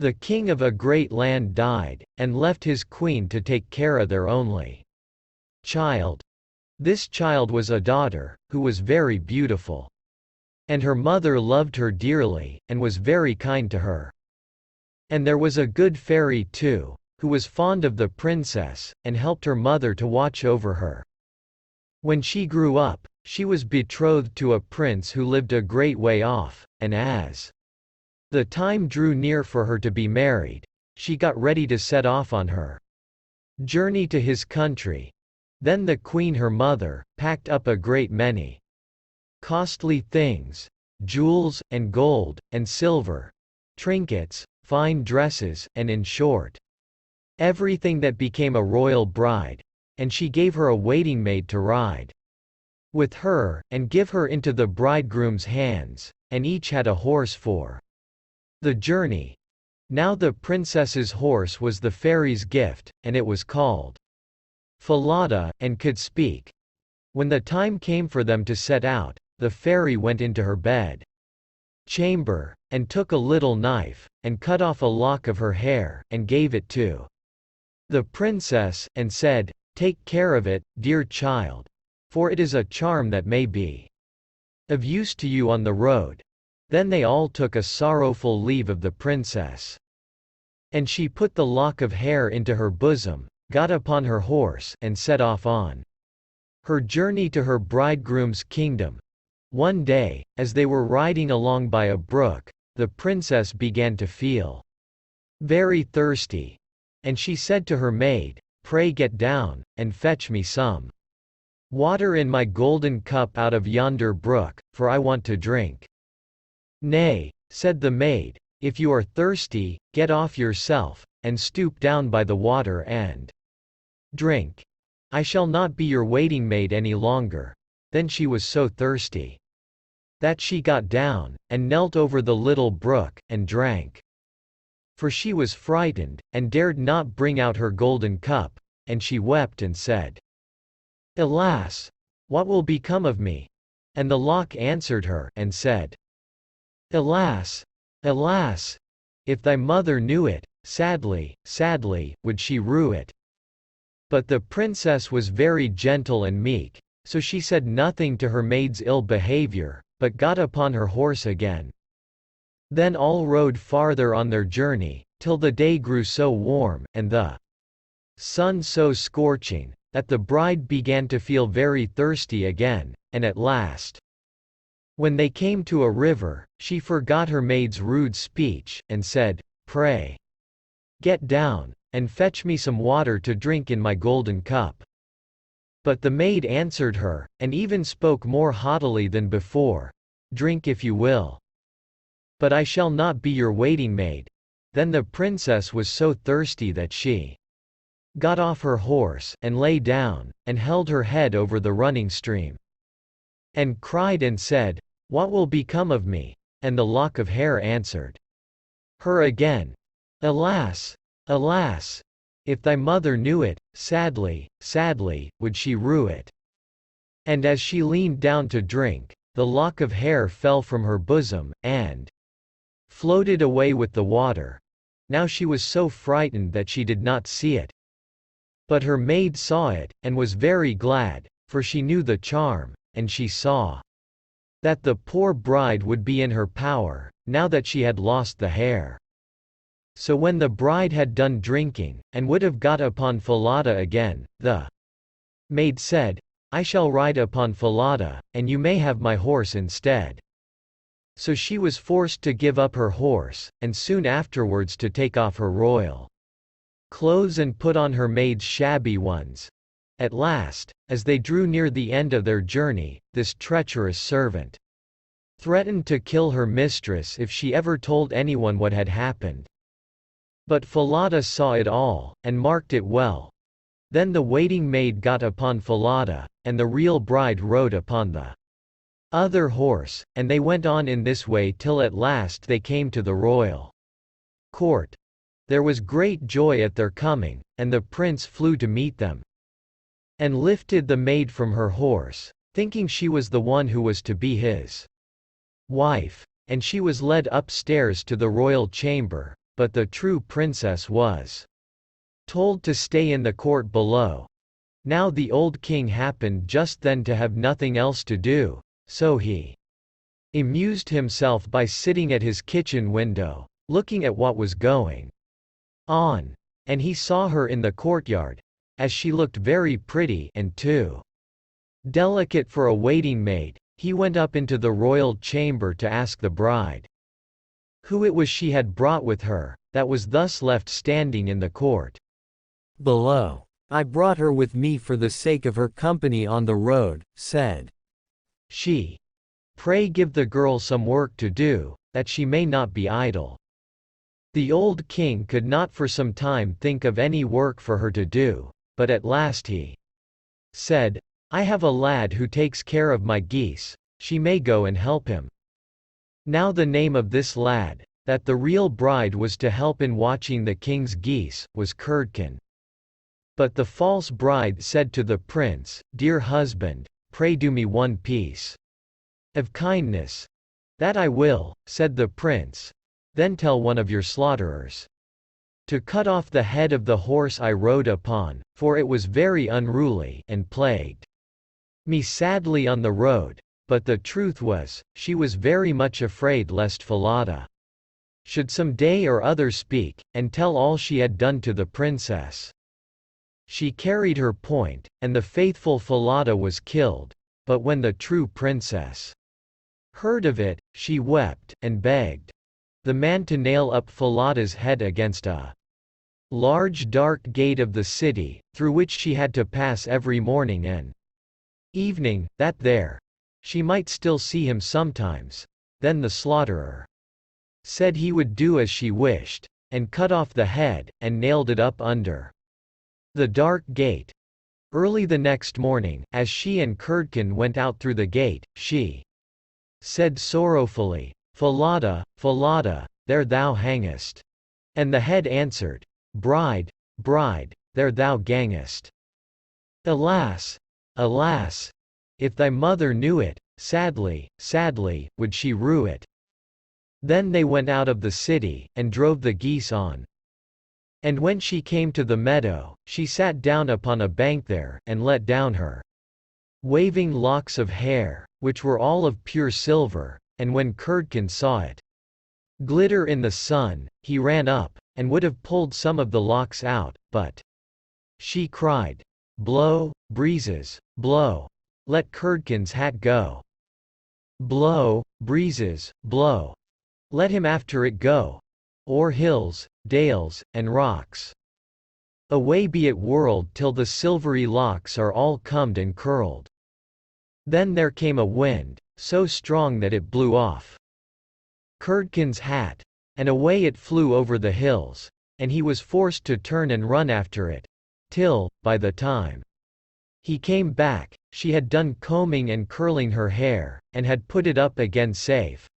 The king of a great land died, and left his queen to take care of their only child. This child was a daughter, who was very beautiful. And her mother loved her dearly, and was very kind to her. And there was a good fairy too, who was fond of the princess, and helped her mother to watch over her. When she grew up, she was betrothed to a prince who lived a great way off, and as the time drew near for her to be married, she got ready to set off on her journey to his country. Then the queen her mother packed up a great many costly things, jewels, and gold, and silver, trinkets, fine dresses, and in short, everything that became a royal bride, and she gave her a waiting maid to ride with her, and give her into the bridegroom's hands, and each had a horse for the journey. Now the princess's horse was the fairy's gift, and it was called Falada, and could speak. When the time came for them to set out, the fairy went into her bed chamber, and took a little knife, and cut off a lock of her hair, and gave it to the princess, and said, "Take care of it, dear child, for it is a charm that may be of use to you on the road." Then they all took a sorrowful leave of the princess. And she put the lock of hair into her bosom, got upon her horse, and set off on her journey to her bridegroom's kingdom. One day, as they were riding along by a brook, the princess began to feel very thirsty. And she said to her maid, "Pray get down, and fetch me some water in my golden cup out of yonder brook, for I want to drink." "Nay," said the maid, "if you are thirsty, get off yourself, and stoop down by the water and drink. I shall not be your waiting maid any longer." Then she was so thirsty that she got down, and knelt over the little brook, and drank. For she was frightened, and dared not bring out her golden cup, and she wept and said, "Alas! What will become of me?" And the lock answered her, and said, "Alas! Alas! If thy mother knew it, sadly, sadly, would she rue it." But the princess was very gentle and meek, so she said nothing to her maid's ill behavior, but got upon her horse again. Then all rode farther on their journey, till the day grew so warm, and the sun so scorching, that the bride began to feel very thirsty again, and at last, when they came to a river, she forgot her maid's rude speech, and said, "Pray, get down, and fetch me some water to drink in my golden cup." But the maid answered her, and even spoke more haughtily than before, "Drink if you will, but I shall not be your waiting maid." Then the princess was so thirsty that she got off her horse, and lay down, and held her head over the running stream, and cried and said, "What will become of me?" And the lock of hair answered her again, "Alas! Alas! If thy mother knew it, sadly, sadly, would she rue it." And as she leaned down to drink, the lock of hair fell from her bosom, and floated away with the water. Now she was so frightened that she did not see it. But her maid saw it, and was very glad, for she knew the charm, and she saw that the poor bride would be in her power, now that she had lost the hair. So when the bride had done drinking, and would have got upon Falada again, the maid said, "I shall ride upon Falada, and you may have my horse instead." So she was forced to give up her horse, and soon afterwards to take off her royal clothes and put on her maid's shabby ones. At last, as they drew near the end of their journey, this treacherous servant threatened to kill her mistress if she ever told anyone what had happened. But Falada saw it all, and marked it well. Then the waiting maid got upon Falada, and the real bride rode upon the other horse, and they went on in this way till at last they came to the royal court. There was great joy at their coming, and the prince flew to meet them, and lifted the maid from her horse, thinking she was the one who was to be his wife. And she was led upstairs to the royal chamber, but the true princess was told to stay in the court below. Now the old king happened just then to have nothing else to do, so he amused himself by sitting at his kitchen window, looking at what was going on. And he saw her in the courtyard, as she looked very pretty and too delicate for a waiting maid. He went up into the royal chamber to ask the bride who it was she had brought with her, that was thus left standing in the court below. "I brought her with me for the sake of her company on the road," said she. "Pray give the girl some work to do, that she may not be idle." The old king could not for some time think of any work for her to do, but at last he said, "I have a lad who takes care of my geese, she may go and help him." Now the name of this lad, that the real bride was to help in watching the king's geese, was Curdken. But the false bride said to the prince, "Dear husband, pray do me one piece of kindness." "That I will," said the prince. "Then tell one of your slaughterers to cut off the head of the horse I rode upon, for it was very unruly and plagued me sadly on the road." But the truth was, she was very much afraid lest Falada should some day or other speak, and tell all she had done to the princess. She carried her point, and the faithful Falada was killed. But when the true princess heard of it, she wept, and begged the man to nail up Falada's head against a large dark gate of the city, through which she had to pass every morning and evening, that there she might still see him sometimes. Then the slaughterer said he would do as she wished, and cut off the head, and nailed it up under the dark gate. Early the next morning, as she and Curdken went out through the gate, she said sorrowfully, "Falada, Falada, there thou hangest." And the head answered, "Bride, bride, there thou gangest. Alas, alas! If thy mother knew it, sadly, sadly, would she rue it." Then they went out of the city, and drove the geese on. And when she came to the meadow, she sat down upon a bank there, and let down her waving locks of hair, which were all of pure silver. And when Curdken saw it glitter in the sun, he ran up, and would have pulled some of the locks out, but she cried, "Blow, breezes, blow! Let Curdken's hat go. Blow, breezes, blow! Let him after it go. O'er hills, dales, and rocks. Away be it whirled till the silvery locks are all combed and curled." Then there came a wind, so strong that it blew off Curdken's hat, and away it flew over the hills, and he was forced to turn and run after it, till, by the time he came back, she had done combing and curling her hair, and had put it up again safe.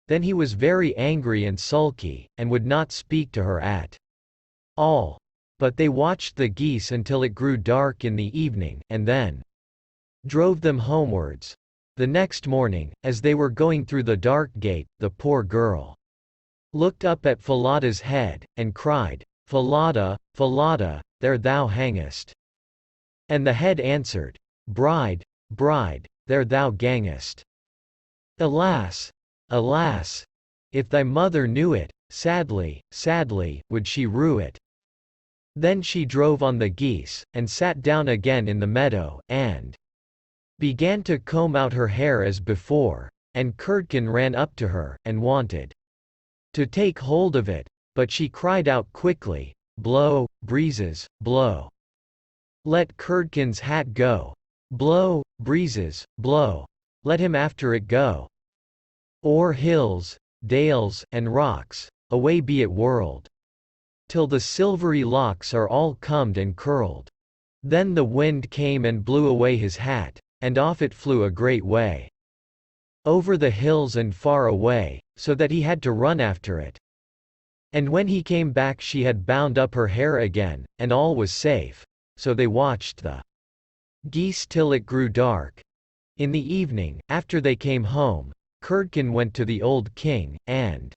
Then he was very angry and sulky, and would not speak to her at all. But they watched the geese until it grew dark in the evening, and then drove them homewards. The next morning, as they were going through the dark gate, the poor girl looked up at Falada's head, and cried, "Falada, Falada, there thou hangest." And the head answered, "Bride, bride, there thou gangest. Alas, alas! If thy mother knew it, sadly, sadly, would she rue it." Then she drove on the geese, and sat down again in the meadow, and began to comb out her hair as before. And Curdken ran up to her, and wanted to take hold of it, but she cried out quickly, "Blow, breezes, blow! Let Curdken's hat go. Blow, breezes, blow! Let him after it go. O'er hills, dales, and rocks, away be it whirled, till the silvery locks are all combed and curled." Then the wind came and blew away his hat, and off it flew a great way over the hills and far away, so that he had to run after it. And when he came back she had bound up her hair again, and all was safe. So they watched the geese till it grew dark. In the evening, after they came home, Curdken went to the old king, and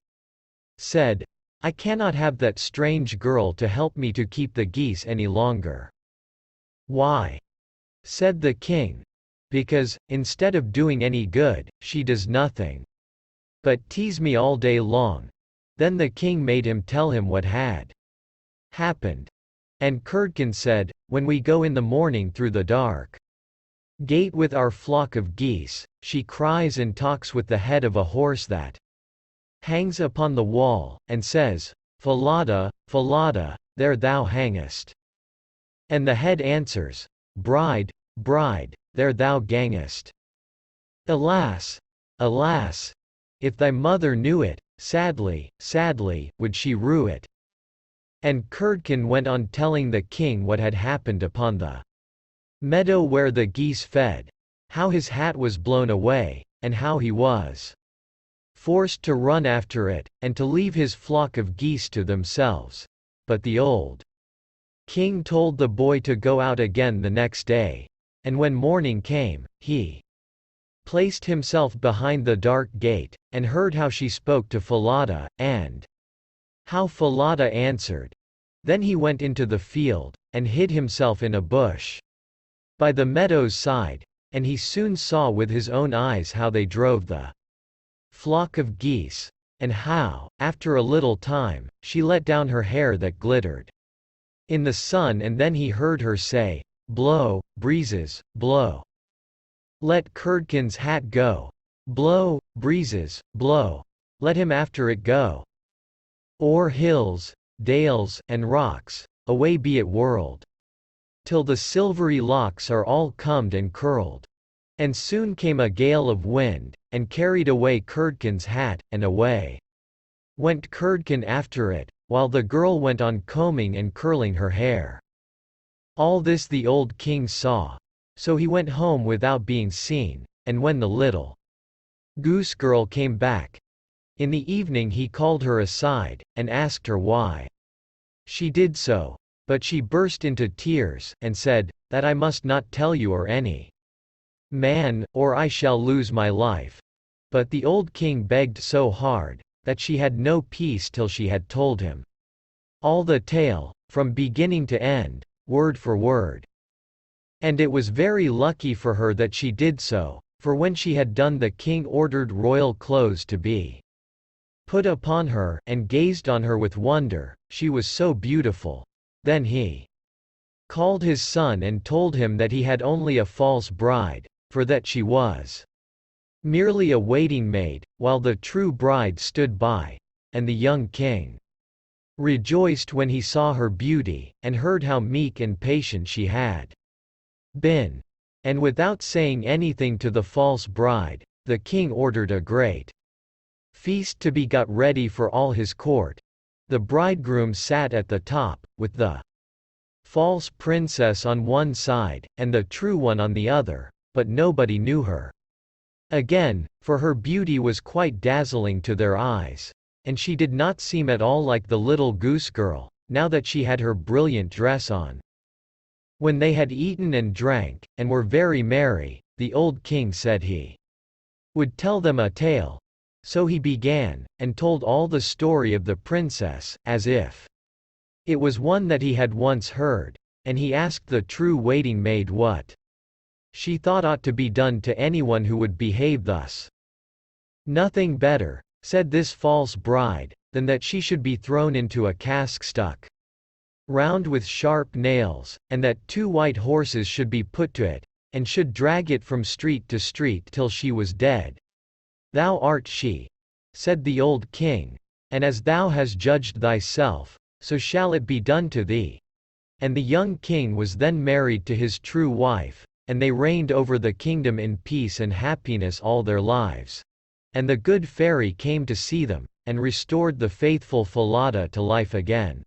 said, I cannot have that strange girl to help me to keep the geese any longer." "Why?" said the king. "Because, instead of doing any good, she does nothing but tease me all day long." Then the king made him tell him what had happened. And Curdken said, "When we go in the morning through the dark gate with our flock of geese, she cries and talks with the head of a horse that hangs upon the wall, and says, 'Falada, Falada, there thou hangest.' And the head answers, 'Bride, bride, there thou gangest.' Alas! Alas! If thy mother knew it, sadly, sadly, would she rue it." And Curdken went on telling the king what had happened upon the meadow where the geese fed, how his hat was blown away, and how he was forced to run after it, and to leave his flock of geese to themselves. But the old king told the boy to go out again the next day, and when morning came, he placed himself behind the dark gate, and heard how she spoke to Falada, and how Falada answered. Then he went into the field, and hid himself in a bush by the meadow's side, and he soon saw with his own eyes how they drove the flock of geese, and how, after a little time, she let down her hair that glittered in the sun, and then he heard her say, "Blow, breezes, blow. Let Curdken's hat go. Blow, breezes, blow. Let him after it go. O'er hills, dales, and rocks, away be it whirled, till the silvery locks are all combed and curled." And soon came a gale of wind, and carried away Curdken's hat, and away went Curdken after it, while the girl went on combing and curling her hair. All this the old king saw. So he went home without being seen, and when the little goose girl came back in the evening, he called her aside, and asked her why she did so. But she burst into tears, and said, "That I must not tell you or any man, or I shall lose my life." But the old king begged so hard, that she had no peace till she had told him all the tale, from beginning to end, word for word. And it was very lucky for her that she did so, for when she had done, the king ordered royal clothes to be put upon her, and gazed on her with wonder, she was so beautiful. Then he called his son and told him that he had only a false bride, for that she was merely a waiting maid, while the true bride stood by. And the young king rejoiced when he saw her beauty, and heard how meek and patient she had been. And without saying anything to the false bride, the king ordered a great feast to be got ready for all his court. The bridegroom sat at the top, with the false princess on one side, and the true one on the other, but nobody knew her again, for her beauty was quite dazzling to their eyes, and she did not seem at all like the little goose girl, now that she had her brilliant dress on. When they had eaten and drank, and were very merry, the old king said he would tell them a tale. So he began, and told all the story of the princess, as if it was one that he had once heard, and he asked the true waiting maid what she thought ought to be done to anyone who would behave thus. "Nothing better," said this false bride, "than that she should be thrown into a cask stuck round with sharp nails, and that 2 white horses should be put to it, and should drag it from street to street till she was dead. Thou art she," said the old king, "and as thou hast judged thyself, so shall it be done to thee." And the young king was then married to his true wife, and they reigned over the kingdom in peace and happiness all their lives. And the good fairy came to see them, and restored the faithful Falada to life again.